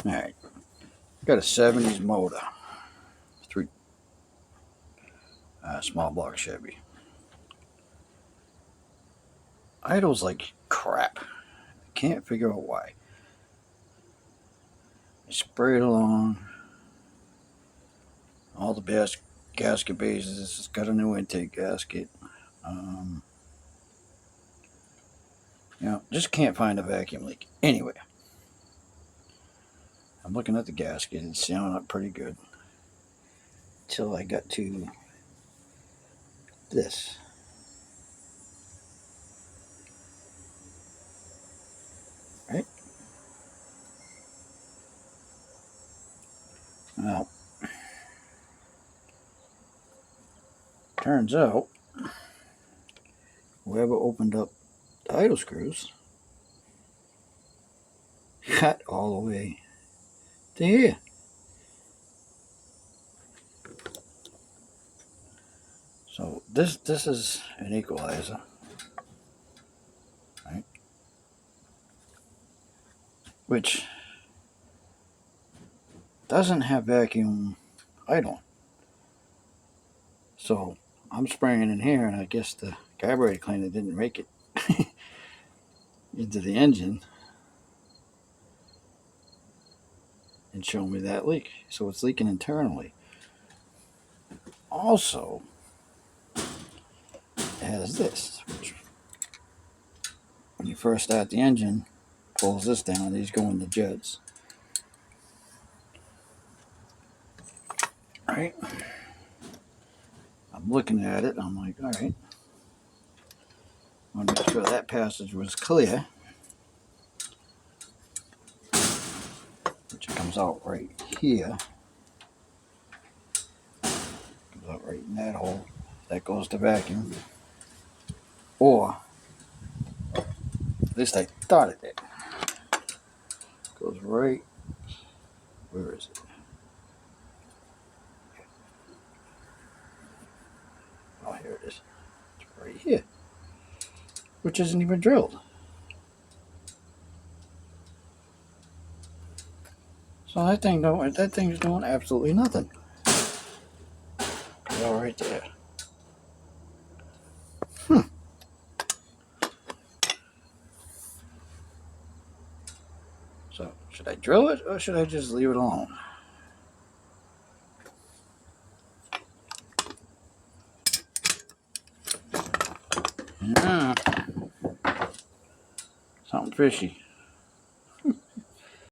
Alright, got a 70s motor. Small block Chevy. Idles like crap. Can't figure out why. I spray it along. All the gasket bases. It's got a new intake gasket. Just can't find a vacuum leak. Anyway, I'm looking at the gasket. It's sounding up pretty good. Till I got to this. Right? Well, turns out whoever opened up the idle screws got all the way to here. So this is an equalizer, right? Which doesn't have vacuum idling. So I'm spraying in here, and I guess the carburetor cleaner didn't make it into the engine and show me that leak. So it's leaking internally. Also, it has this, which when you first start the engine, pulls this down, these go in the jets. Right? I'm looking at it, I'm like, all right. I want to make sure that passage was clear. Which comes out right here. Comes out right in that hole. That goes to vacuum. Or, at least I thought it did. Goes right, where is it? Oh, here it is. It's right here. Which isn't even drilled. So that thing's doing absolutely nothing. It's all right there. So, should I drill it or should I just leave it alone? Something fishy.